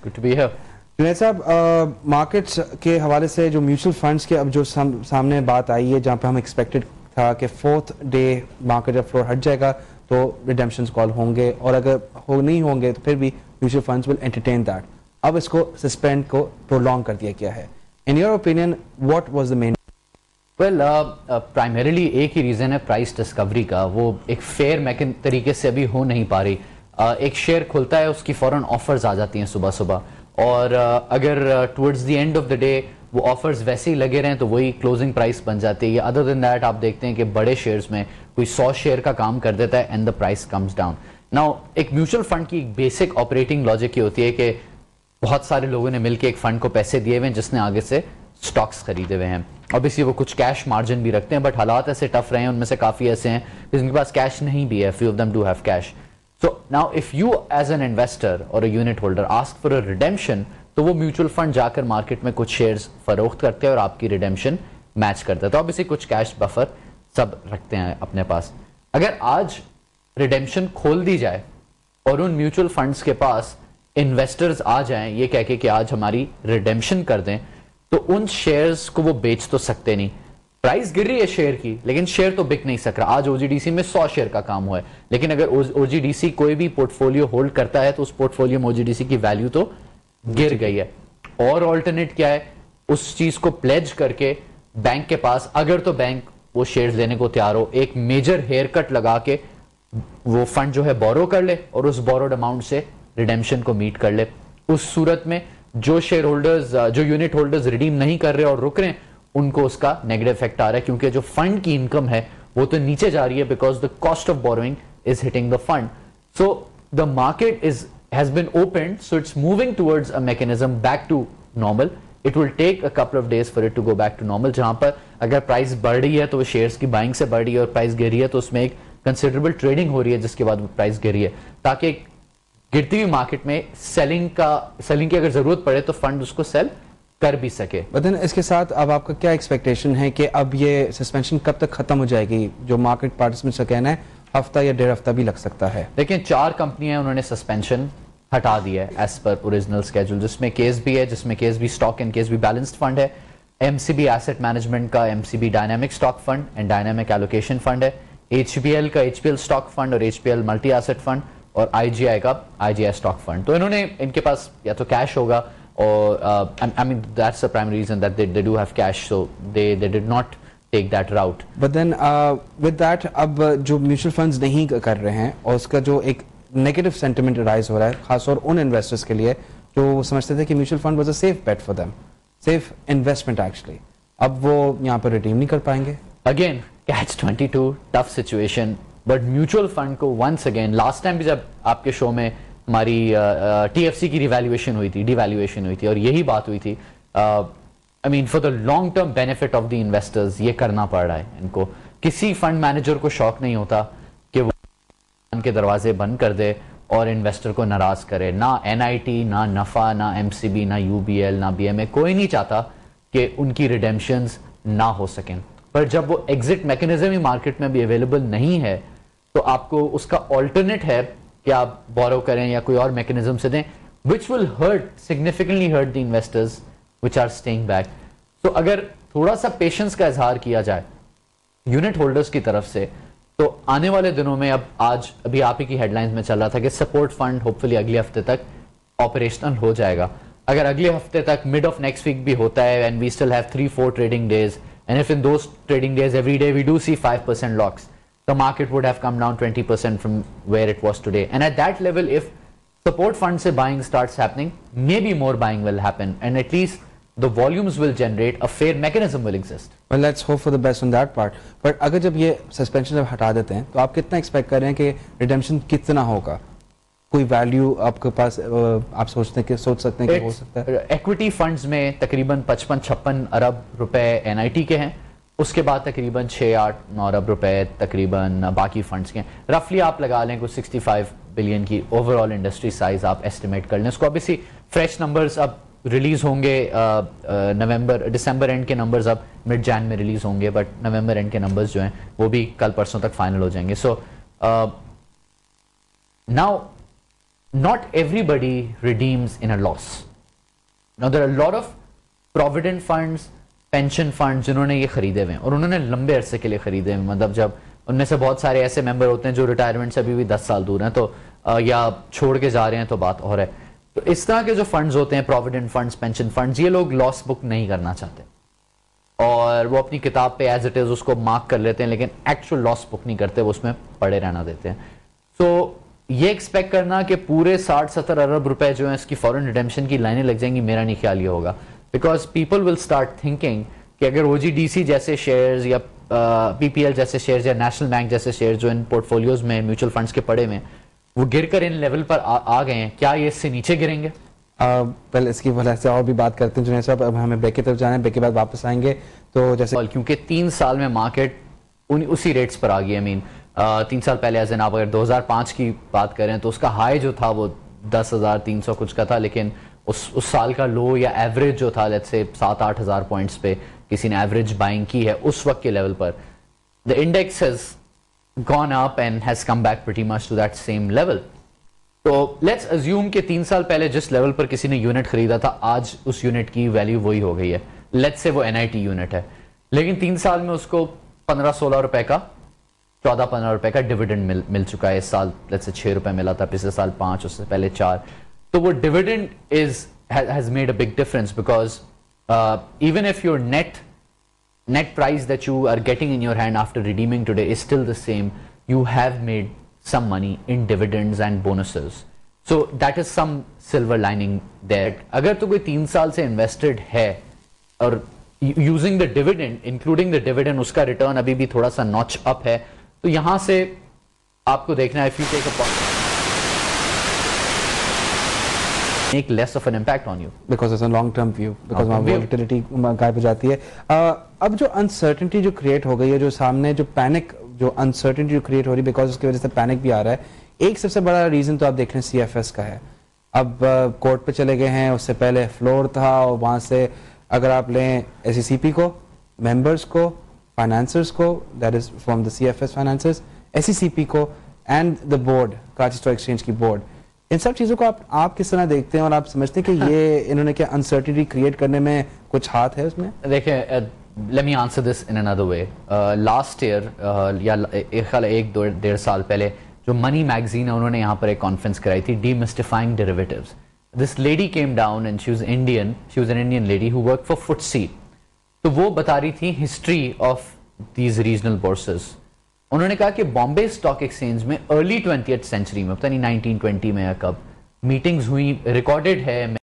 Good to be here. Junaid साहब, markets के हवाले से जो म्यूचुअल फंड्स के अब जो सामने बात आई है, जहाँ पे हम एक्सपेक्टेड था कि 4th डे मार्केट जब फ्लोर हट जाएगा तो रिडेम्पशंस कॉल होंगे, और अगर नहीं होंगे तो फिर भी mutual funds will entertain that. अब इसको सस्पेंड को प्रोलॉन्ग कर दिया गया है. In your opinion what was the main? Well, primarily एक ही रीज़न है प्राइस डिस्कवरी का. वो एक फेयर तरीके से अभी हो नहीं पा रही. एक शेयर खुलता है, उसकी फ़ौरन ऑफर्स आ जाती हैं सुबह सुबह, और अगर towards the end of the day वो ऑफर्स वैसे ही लगे रहें तो वही क्लोजिंग प्राइस बन जाती है. या अदर देन दैट आप देखते हैं कि बड़े शेयर्स में कोई 100 शेयर का काम कर देता है and the price comes down. Now एक म्यूचुअल फंड की बेसिक ऑपरेटिंग लॉजिक ये होती है कि बहुत सारे लोगों ने मिलकर एक फंड को पैसे दिए हुए हैं जिसने आगे से स्टॉक्स खरीदे हुए हैं. ऑब्वियसली वो कुछ कैश मार्जिन भी रखते हैं, बट हालात ऐसे टफ रहे हैं, उनमें से काफ़ी ऐसे हैं जिनके पास कैश नहीं भी है. Few of them do have cash. So now if you as an investor or a unit holder ask for a redemption, तो वो म्यूचुअल फंड जाकर मार्केट में कुछ शेयर्स फरोख्त करते हैं और आपकी रिडेम्पशन मैच करते हैं. तो ऑब्वियसली कुछ कैश बफर सब रखते हैं अपने पास. अगर आज रिडेम्पशन खोल दी जाए और उन म्यूचुअल फंड्स के पास इन्वेस्टर्स आ जाएं ये कह के कि आज हमारी रिडेम्पशन कर दें, तो उन शेयर्स को वो बेच तो सकते नहीं. प्राइस गिर रही है शेयर की, लेकिन शेयर तो बिक नहीं सक रहा. आज ओजीडीसी में 100 शेयर का काम हुआ है, लेकिन अगर ओजीडीसी कोई भी पोर्टफोलियो होल्ड करता है तो उस पोर्टफोलियो में ओजीडीसी की वैल्यू तो गिर गई है. और ऑल्टरनेट क्या है, उस चीज को प्लेज करके बैंक के पास, अगर तो बैंक वो शेयर्स लेने को तैयार हो, एक मेजर हेयर कट लगा के वो फंड जो है बोरो कर ले और उस बोरोड अमाउंट से रिडेम्पशन को मीट कर ले. उस सूरत में जो शेयर होल्डर्स, जो यूनिट होल्डर्स रिडीम नहीं कर रहे और रुक रहे हैं, उनको उसका नेगेटिव इफेक्ट आ रहा है, क्योंकि जो फंड की इनकम है वो तो नीचे जा रही है because the cost of borrowing is hitting the fund. So the market has been opened, so it's moving towards a mechanism back to normal. It will take a couple of days for it to go back to normal, जहां पर अगर price बढ़ रही है तो वो shares की buying से बढ़ रही है, और प्राइस गिर रही है तो उसमें एक कंसिडरेबल ट्रेडिंग हो रही है जिसके बाद वो प्राइस गिर रही है, ताकि गिरती हुई मार्केट में सेलिंग की अगर जरूरत पड़े तो फंड उसको सेल कर भी सके. बदन इसके साथ अब आपका क्या एक्सपेक्टेशन है कि अब ये सस्पेंशन कब तक खत्म हो जाएगी? जो मार्केट पार्टिसिपेंट्स का कहना है हफ्ता या 1.5 हफ्ता भी लग सकता है. देखिए, 4 कंपनियां उन्होंने सस्पेंशन हटा दिया है एज पर ओरिजिनल स्केड्यूल, जिसमें केएसबी है, जिसमें KSB stock and KSB balanced fund है, एमसीबी एसेट मैनेजमेंट का MCB dynamic stock fund and dynamic allocation fund है, एचबीएल का एचपीएल स्टॉक फंड और एचपीएल मल्टी एसेट फंड, और आईजीआई का आईजीआई स्टॉक फंड. तो इन्होंने, इनके पास या तो कैश होगा, or I mean that's the primary reason that they do have cash, so they did not take that route. But then with that, अब जो म्यूचुअल फंड्स नहीं कर रहे हैं और उसका जो एक नेगेटिव सेंटिमेंट राइज हो रहा है, खासतौर उन इन्वेस्टर्स के लिए जो समझते थे कि mutual fund was a safe bet for them, safe investment actually, अब वो यहाँ पर रिडीम नहीं कर पाएंगे. Again catch 22 tough situation. But mutual fund को वंस अगेन, लास्ट टाइम भी जब आपके शो में हमारी टीएफसी की डिवैल्यूएशन हुई थी और यही बात हुई थी. I mean for the long term benefit of the investors ये करना पड़ रहा है इनको. किसी फंड मैनेजर को शौक नहीं होता कि वो के दरवाजे बंद कर दे और इन्वेस्टर को नाराज करे. ना एनआईटी, ना नफा, ना एमसीबी, ना यूबीएल, ना बीएमए, कोई नहीं चाहता कि उनकी रिडेम्पशंस ना हो सकें. पर जब वो एग्जिट मैकेनिज्म ही मार्केट में भी अवेलेबल नहीं है तो आपको उसका ऑल्टरनेट है कि आप बोरो करें या कोई और मैकेनिज्म से दें, which will significantly hurt the investors which are staying back. तो अगर थोड़ा सा पेशेंस का इजहार किया जाए यूनिट होल्डर्स की तरफ से, तो आने वाले दिनों में, अब आज अभी आप ही की हेडलाइंस में चल रहा था कि सपोर्ट फंड होपफुली अगले हफ्ते तक ऑपरेशनल हो जाएगा. अगर अगले हफ्ते तक, मिड ऑफ नेक्स्ट वीक भी होता है, and we still have 3-4 trading days, and if in those trading days every day we do see 5% locks, the market would have come down 20% from where it was today. And at that level, if support funds se buying starts happening, maybe more buying will happen, and at least the volumes will generate, a fair mechanism will exist. Well, let's hope for the best on that part. But अगर जब ये suspension जब हटा देते हैं तो आप कितना एक्सपेक्ट कर रहे हैं कि रिडेम्पशन कितना होगा? कोई वैल्यू आपके पास आप सोच सकते हैं कि हो सकता है? इक्विटी फंड्स में तकरीबन 55-56 अरब रुपए एनआईटी के हैं, उसके बाद तकरीबन 6-8-9 अरब रुपए तकरीबन बाकी फंड्स के हैं. रफली आप लगा लें कुछ 65 बिलियन की ओवरऑल इंडस्ट्री साइज आप एस्टिमेट कर लें. उसको ऑब्वियसली फ्रेश नंबर्स अब रिलीज होंगे, दिसंबर एंड के नंबर्स अब मिड जैन में रिलीज होंगे, बट नवंबर एंड के नंबर्स जो हैं वो भी कल परसों तक फाइनल हो जाएंगे. So now not everybody redeems in a loss. Now there are a lot of provident funds, pension fund जिन्होंने ये खरीदे हुए हैं और उन्होंने लंबे अरसे के लिए खरीदे हुए, मतलब जब उनमें से बहुत सारे ऐसे मेंबर होते हैं जो रिटायरमेंट से अभी भी 10 साल दूर हैं, तो या छोड़ के जा रहे हैं, तो बात और है। तो इस तरह के जो फंड्स होते हैं, प्रोविडेंट फंड्स, पेंशन फंड्स, ये लोग लॉस बुक नहीं करना चाहते और वो अपनी किताब पे एज इट इज उसको मार्क कर लेते हैं, लेकिन एक्चुअल लॉस बुक नहीं करते, वो उसमें पड़े रहना देते हैं। तो ये एक्सपेक्ट करना कि पूरे 60-70 अरब रुपए जो है इसकी फॉरेन रिडेम्पशन की लाइनें लग जाएंगी, मेरा नहीं ख्याल ये होगा। Because people will start thinking कि अगर ओजीडीसी जैसे शेयर्स या पीपीएल जैसे शेयर्स या नेशनल बैंक जैसे शेयर्स जो इन पोर्टफोलियोज में म्यूचुअल फंड्स के पड़े में वो गिरकर इन लेवल पर आ गए हैं, क्या ये इससे नीचे गिरेंगे? पहले इसकी वजह से और भी बात करते हैं जुनैद साहब, अब हमें ब्रेक की तरफ जाना है, ब्रेक के बाद वापस आएंगे। तो जैसे क्योंकि 3 साल में मार्केट उसी रेट्स पर आ गई। आई मीन 3 साल पहले एज एन आप अगर 2005 की बात करें तो उसका हाई जो था वो 10,300 कुछ का था, लेकिन उस साल का लो या एवरेज जो था लेट्स से 7-8 हज़ार पॉइंट्स पे किसी ने एवरेज बाइंग की है उस वक्त के लेवल पर। The index has gone up and has come back pretty much to that same level. तो लेट्स अज्यूम कि 3 साल पहले जिस लेवल पर किसी ने यूनिट खरीदा था, आज उस यूनिट की वैल्यू वही हो गई है। लेट्स से वो एनआईटी यूनिट है, लेकिन 3 साल में उसको 15-16 रुपए का, 14-15 रुपए का डिविडेंड मिल चुका है। इस साल लेट्स से 6 रुपए मिला था, पिछले साल 5, उससे पहले 4। तो वो dividend has made a big difference because even if your net price that you are getting in your hand after redeeming today is still the same, you have made some money in dividends and bonuses. So that is some silver lining there. अगर तो कोई 3 साल से invested है और using the dividend, including the dividend, उसका return अभी भी थोड़ा सा notch up है, तो यहां से आपको देखना है if you take a make less of an impact on you because it's a long term view, because वहाँ volatility गायब हो जाती है। अब जो uncertainty जो create हो गई है, जो सामने जो panic, जो uncertainty जो create हो रही है, because उसकी वजह से panic भी आ रहा है, एक सबसे बड़ा reason तो आप देख रहे हैं CFS का है। अब कोर्ट पे चले गए हैं, उससे पहले फ्लोर था और वहाँ से अगर आप लें SECP को, members को, financiers को, that is from the CFS financiers, SECP को and the board, Karachi stock exchange की बोर्ड, इन सब चीज़ों को आप किस तरह देखते हैं और आप समझते हैं कि ये इन्होंने क्या अनसर्टिनिटी क्रिएट करने में कुछ हाथ है उसमें? देखिए, let me answer this in another way. Last year या एक डेढ़ साल पहले जो मनी मैगजीन है उन्होंने यहाँ पर एक कॉन्फ्रेंस कराई थी, demystifying derivatives. This lady came down and she was Indian, she was an Indian lady who work for FTSE। तो वो बता रही थी history of these regional bourses. उन्होंने कहा कि बॉम्बे स्टॉक एक्सचेंज में अर्ली 20th सेंचुरी में, पता नहीं 1920 में या कब, मीटिंग्स हुई, रिकॉर्डेड है।